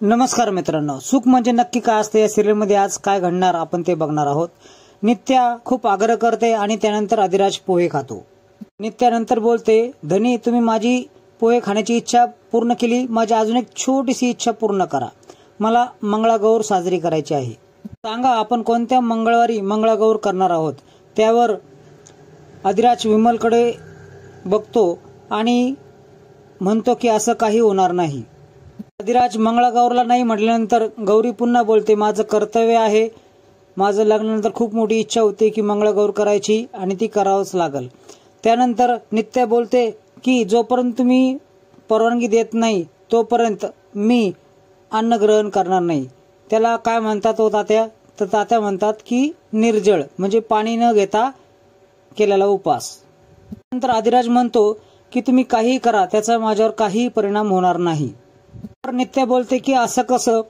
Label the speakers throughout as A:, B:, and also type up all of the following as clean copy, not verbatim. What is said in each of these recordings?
A: नमस्कार मित्रांनो, सुख म्हणजे नक्की काय असते या सिरियलमध्ये आज काय घडणार आपण ते बघणार आहोत। नित्या खूप आग्रह करते आणि त्यानंतर अधिराज पोहे खातो। नित्यानंतर बोलते, धनी तुम्ही माझी पोहे खाण्याची इच्छा पूर्ण केली, माझी अजून एक छोटीशी इच्छा पूर्ण करा, मला मंगळागौर साजरी करायची आहे। सांगा आपण कोणत्या मंगळवारी मंगळागौर करणार आहोत। त्यावर अधिराज विमलकडे बघतो आणि म्हणतो की असं काही होणार नाही। अधिराज मंगळागौरला नाही म्हटल्यानंतर गौरी पुन्हा बोलते, माझं कर्तव्य आहे, माझं लग्नानंतर खूप मोठी इच्छा होती की मंगळागौर करायची आणि ती करावंच लागल। त्यानंतर नित्या बोलते की जोपर्यंत तुम्ही परवानगी देत नाही तोपर्यंत मी अन्न ग्रहण करणार नाही। त्याला काय म्हणतात हो तात्या? तर तात्या म्हणतात की निर्जळ म्हणजे पाणी न घेता केलेला उपवास। नंतर अधिराज म्हणतो की तुम्ही काही करा त्याचा माझ्यावर काही परिणाम होणार नाही। नित्या बोलते की असं कसं,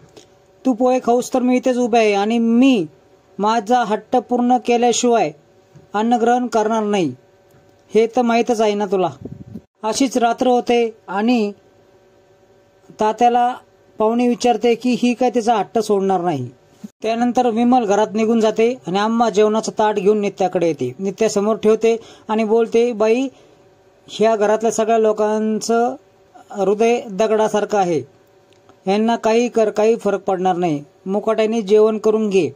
A: तू पोहे खाऊस तर मी इथेच उभे आहे आणि मी माझा हट्ट पूर्ण केल्याशिवाय अन्न ग्रहण करणार नाही, हे तर माहीतच आहे ना तुला। अशीच रात्र होते आणि तात्याला पाहुणे विचारते की ही काय तिचा हट्ट सोडणार नाही। त्यानंतर विमल घरात निघून जाते आणि आम्हा जेवणाचं ताट घेऊन नित्याकडे येते, नित्या समोर ठेवते आणि बोलते, बाई ह्या घरातल्या सगळ्या लोकांचं हृदय दगडासारखं आहे, यांना काही कर काही फरक पडणार नाही, मुकाट्याने जेवण करून घे।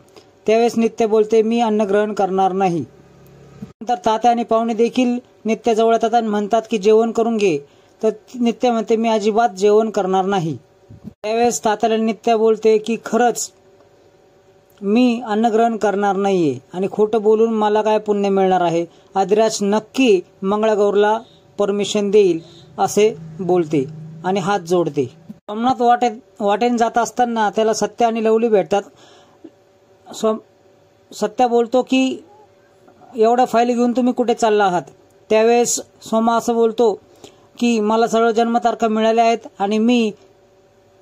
A: त्यावेळेस नित्या बोलते, मी अन्न ग्रहण करणार नाही। नंतर तात्या आणि पाहुणे देखील नित्याजवळ येतात आणि म्हणतात की जेवण करून घे, तर नित्या म्हणते मी अजिबात जेवण करणार नाही। त्यावेळेस तात्याला नित्या बोलते की खरंच मी अन्न ग्रहण करणार नाहीये आणि खोटं बोलून मला काय पुण्य मिळणार आहे, अधिराज नक्की मंगळागौरला परमिशन देईल असे बोलते आणि हात जोडते। सोमनाथ वाटेन जात असताना त्याला सत्या आणि लवली भेटतात। सत्या बोलतो की एवढ्या फाईल घेऊन तुम्ही कुठे चालला आहात। त्यावेळेस सोमा असं बोलतो की मला सर्व जन्मतारखा मिळाल्या आहेत आणि मी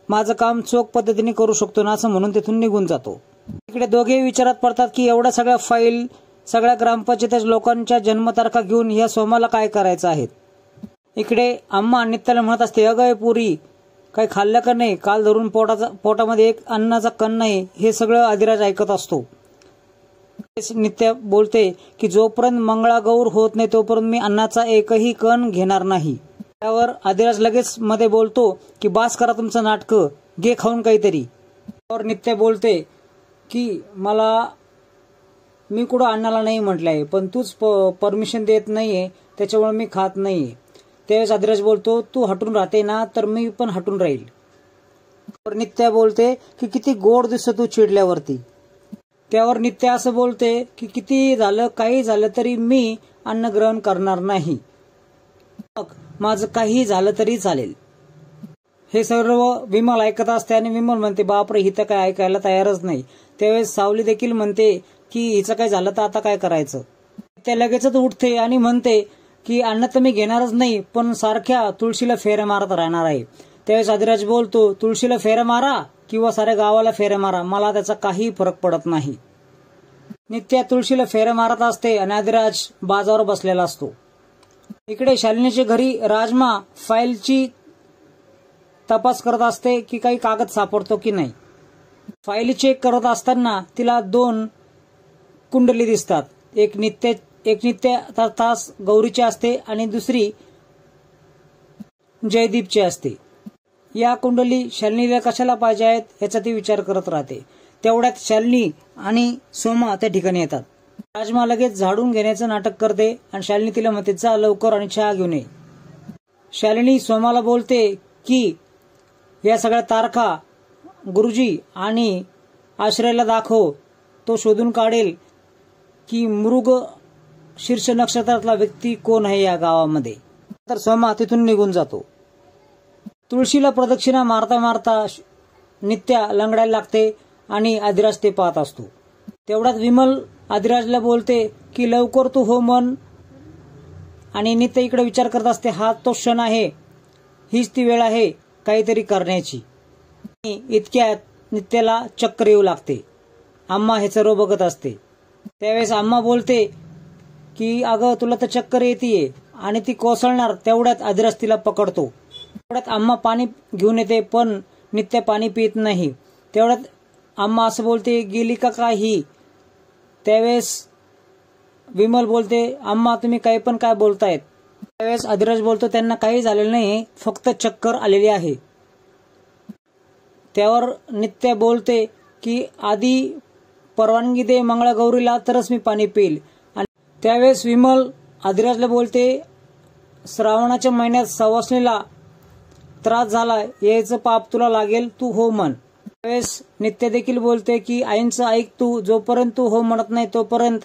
A: माझं काम चोख पद्धतीने करू शकतो ना, असं म्हणून तिथून निघून जातो। इकडे दोघे विचारात पडतात की एवढ्या सगळ्या फाईल सगळ्या ग्रामपंचायत लोकांच्या जन्मतारखा घेऊन या सोमाला काय करायचं आहे। इकडे अम्मा नित्याला म्हणत असते, अगं पुरी काही खाल्लं का नाही, काल धरून पोटामध्ये एक अन्नाचा कण नाही, हे सगळं अधिराज ऐकत असतो। नित्या बोलते की जोपर्यंत मंगळागौर होत नाही तोपर्यंत मी अन्नाचा एकही कण घेणार नाही। त्यावर अधिराज लगेच मध्ये बोलतो की बास करा तुमचं नाटकं, घे खाऊन काहीतरी। त्यावर नित्या बोलते की मी कुठं अन्नाला नाही म्हटलंय, पण तूच परमिशन देत नाहीये त्याच्यामुळे मी खात नाहीये। त्यावेळेस अधिराज बोलतो, तू हटून राहते ना तर मी पण हटून राहील। नित्या बोलते की किती गोड दिसत तू चिडल्यावरती। त्यावर नित्या असं बोलते की किती झालं काही झालं तरी मी अन्न ग्रहण करणार नाही, माझं काही झालं तरी चालेल। हे सर्व विमल ऐकत असते आणि विमल म्हणते, बापरे ही तर काय ऐकायला तयारच नाही। त्यावेळेस सावली देखील म्हणते की हिचं काय झालं तर आता काय करायचं। त्या लगेचच उठते आणि म्हणते की अन्न तर मी घेणारच नाही, पण सारख्या तुळशीला फेऱ्या मारत राहणार आहे। त्यावेळेस अधिराज बोलतो, तुळशीला फेऱ्या मारा किंवा साऱ्या गावाला फेऱ्या मारा, मला त्याचा काही फरक पडत नाही। नित्या तुळशीला फेऱ्या मारत असते आणि अधिराज बाजावर बसलेला असतो। इकडे शालिनीच्या घरी राजमा फाईलची तपास करत असते की काही कागद सापडतो की नाही। फाईल चेक करत असताना तिला दोन कुंडली दिसतात, एक नित्या तास गौरीची असते आणि दुसरी जयदीपची असते। या कुंडली शालिनीला कशाला पाहिजे आहेत याचा ती विचार करत राहते। तेवढ्यात शालिनी आणि सोमा त्या ठिकाणी येतात। राजमा लगेच झाडून घेण्याचं नाटक करते आणि शालिनी तिला म्हणते, जा लवकर आणि चहा घेऊन ये। शालिनी सोमाला बोलते की या सगळ्या तारखा गुरुजी आणि आश्रयला दाखव, तो शोधून काढेल की मृग शीर्ष नक्षत्रातला व्यक्ती कोण आहे या गावामध्ये। तर सोमा तिथून निघून जातो। तुळशीला प्रदक्षिणा मारता मारता नित्या लंगडायला लागते आणि अधिराज ते पाहत असतो। तेवढ्यात विमल अधिराजला बोलते की लवकर तू हो मन, आणि नित्या इकडे विचार करत असते, हा तो क्षण आहे, हीच ती वेळ आहे काहीतरी करण्याची। इतक्यात नित्याला चक्कर येऊ लागते। अम्मा हे सर्व बघत असते। त्यावेळेस अम्मा बोलते की अगं तुला तर चक्कर येतेय आणि ती कोसळणार। तेवढ्यात अधिराज तिला पकडतो। तेवढ्यात अम्मा पाणी घेऊन येते, पण नित्या पाणी पित नाही. तेवढ्यात आम्हा असं बोलते, गेली का काय ही? त्यावेळेस विमल बोलते, आम्हा तुम्ही काही पण काय बोलतायत? त्यावेळेस अधिराज बोलतो, त्यांना काही झालेलं नाही, फक्त चक्कर आलेली आहे. त्यावर नित्या बोलते की आधी परवानगी दे मंगळागौरीला, तरच मी पाणी पिईल. आणि त्यावेळेस विमल अधिराजला बोलते, श्रावणाच्या महिन्यात सवासणीला त्रास झाला, यायचं पाप तुला लागेल, तू हो म्हण. त्यावेळेस नित्या देखील बोलते की आईंचं ऐक तू, जोपर्यंत तू हो म्हणत नाही तोपर्यंत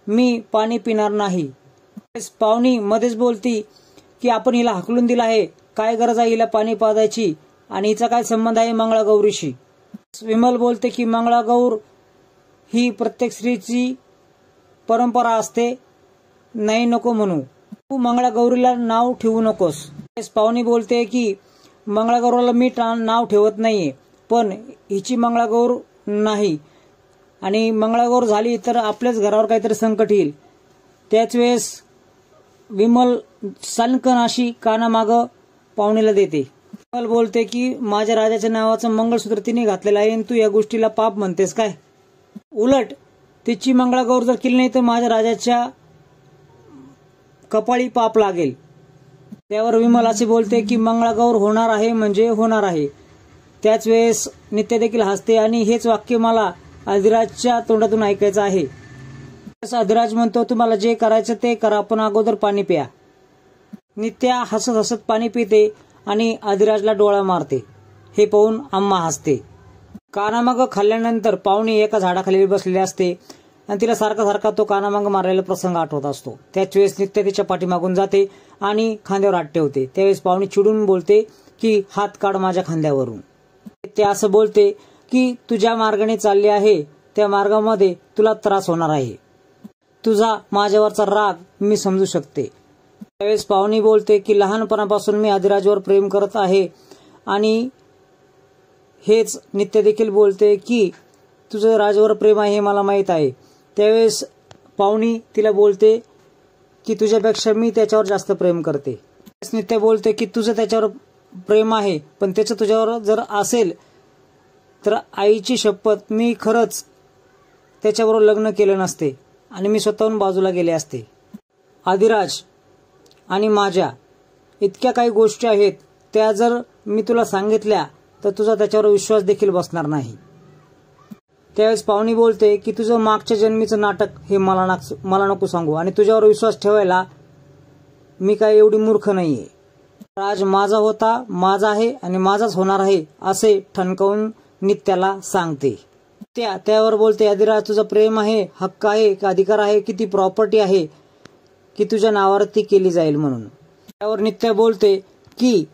A: मी पाणी पिणार नाही. पाहुणी मध्येच बोलती की आपण हिला हाकलून दिला आहे, काय गरज आहे हिला पाणी पाजायची आणि हिचा काय संबंध आहे मंगळागौरीशी? विमल बोलते की मंगळागौर ही प्रत्येक स्त्रीची परंपरा असते, नाही नको म्हणू, तू मंगळागौरीला नाव ठेवू नकोस. पाहुणी बोलते की मंगळागौराला मी नाव ठेवत नाहीये, पण हिची मंगळागौर नाही आणि मंगळागौर झाली तर आपल्याच घरावर काहीतरी संकट येईल. त्याच वेळेस विमल सणकण अशी कानामागं पाहुणीला देते. विमल बोलते की माझ्या राजाच्या नावाचं मंगळसूत्र तिने घातलेलं आहे आणि तू या गोष्टीला पाप म्हणतेस काय? उलट तिची मंगळागौर जर केली नाही तर माझ्या राजाच्या कपाळी पाप लागेल. त्यावर विमल असे बोलते की मंगळागौर होणार आहे म्हणजे होणार आहे. त्याच वेळेस नित्या देखील हसते आणि हेच वाक्य मला अधिराजच्या तोंडातून ऐकायचं आहे. अधिराज म्हणतो, तुम्हाला जे करायचं ते करा, पण अगोदर पाणी प्या. नित्या हसत हसत पाणी पिते आणि अधिराजला डोळा मारते. हे पाहून आम्हा हसते. कानामाग खाल्ल्यानंतर पाहुणी एका झाडाखाली बसलेली असते आणि तिला सारखा सारखा तो कानामाग मारलेला प्रसंग आठवत असतो. त्याच वेळेस नित्या तिच्या पाठीमागून जाते आणि खांद्यावर हात ठेवते. त्यावेळेस पाहुणी चिडून बोलते की हात काढ माझ्या खांद्यावरून. ते असं बोलते की तू ज्या मार्गाने चालली आहे त्या मार्गामध्ये तुला त्रास होणार आहे. तुझा माझ्यावरचा राग मी समजू शकते. त्यावेळेस पाहुणी बोलते की लहानपणापासून मी अधिराजवर प्रेम करत आहे आणि हेच नित्य देखील बोलते की तुझं राजावर प्रेम आहे हे मला माहीत आहे. त्यावेळेस पाहुणी तिला बोलते की तुझ्यापेक्षा मी त्याच्यावर जास्त प्रेम करते. नित्य बोलते की तुझं त्याच्यावर प्रेम आहे, पण त्याचं तुझ्यावर जर असेल तर आईची शपथ मी खरंच त्याच्याबरोबर लग्न केलं नसते आणि मी स्वतःहून बाजूला गेले असते. अधिराज आणि माझ्या इतक्या काही गोष्टी आहेत, त्या जर मी तुला सांगितल्या तर तुझा त्याच्यावर विश्वास देखील बसणार नाही. त्यावेळेस पाहुणी बोलते की तुझं मागच्या जन्मीचं नाटक हे मला नको सांगू आणि तुझ्यावर विश्वास ठेवायला मी काय एवढी मूर्ख नाहीये. राज माझा होता, माझा आहे आणि माझाच होणार आहे असे ठणकावून नित्याला सांगते. त्यावर बोलते, अधिराज तुझं प्रेम आहे, हक्क आहे, अधिकार आहे, किती प्रॉपर्टी आहे की तुझ्या नावावरती केली जाईल म्हणून. त्यावर नित्या बोलते की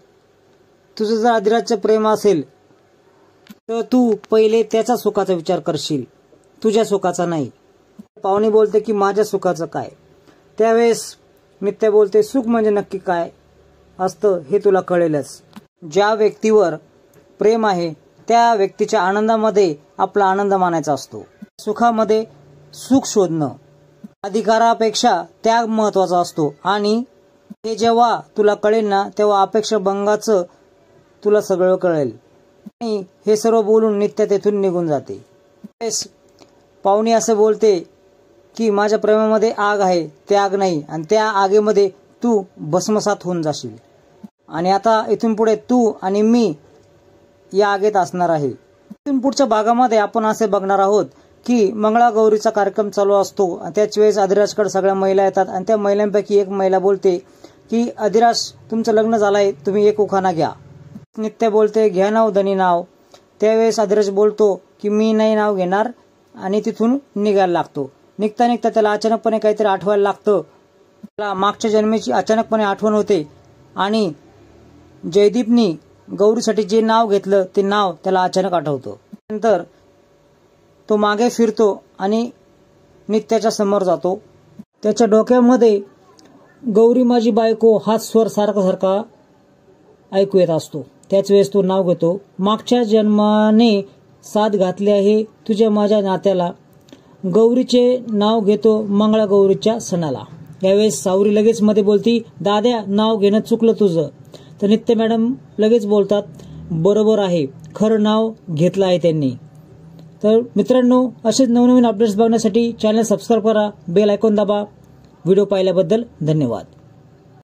A: तुझं जर अधिराजचं प्रेम असेल तर तू पहिले त्याच्या सुखाचा विचार करशील, तुझ्या सुखाचा नाही. पाहुणी बोलते की माझ्या सुखाचं काय? त्यावेळेस नित्या बोलते, सुख म्हणजे नक्की काय असतं हे तुला कळेलच. ज्या व्यक्तीवर प्रेम आहे त्या व्यक्तीच्या आनंदामध्ये आपला आनंद मानायचा असतो. सुखामध्ये सुख शोधणं, अधिकारापेक्षा त्याग महत्वाचा असतो आणि हे जेव्हा तुला कळेल ना तेव्हा अपेक्षा भंगाचं तुला सगळं कळेल. आणि हे सर्व बोलून नित्या तेथून निघून जाते. पाहुणी असं बोलते की माझ्या प्रेमामध्ये आग आहे, त्याग नाही, आणि त्या आगीमध्ये तू भस्मसात होऊन जाशील आणि आता इथून पुढे तू आणि मी या आगीत असणार आहे. इथून पुढच्या भागामध्ये आपण असे बघणार आहोत की मंगळागौरीचा कार्यक्रम चालू असतो. त्याच वेळेस अधिराजकडे सगळ्या महिला येतात आणि त्या महिलांपैकी एक महिला बोलते की अधिराज तुमचं लग्न झालंय, तुम्ही एक उखाणा घ्या. नित्य बोलते, घ्या नाव धनी नाव. त्यावेळेस अधिराज बोलतो की मी नाही नाव घेणार आणि तिथून निघायला लागतो. निघता निघता त्याला अचानकपणे काहीतरी आठवायला लागतं. त्याला मागच्या जन्मीची अचानकपणे आठवण होते आणि जयदीपनी गौरीसाठी जे नाव घेतलं ते नाव त्याला अचानक आठवतं. नंतर तो मागे फिरतो आणि नित्याच्या समोर जातो. त्याच्या डोक्यामध्ये गौरी माझी बायको हा स्वर सारखा सारखा ऐकू येत असतो. त्याच वेळेस तो नाव घेतो, मागच्या जन्माने साथ घातली आहे तुझ्या माझ्या नात्याला, गौरीचे नाव घेतो मंगळागौरीच्या सणाला. यावेळेस सावरी लगेच मध्ये बोलती, दाद्या नाव घेणं चुकलं तुझं. तर नित्य मॅडम लगेच बोलतात, बरोबर आहे, खरं नाव घेतलं आहे त्यांनी. तर मित्रांनो, असेच नवनवीन अपडेट्स बघण्यासाठी चॅनल सबस्क्राईब करा, बेल आयकॉन दाबा. व्हिडिओ पाहिल्याबद्दल धन्यवाद.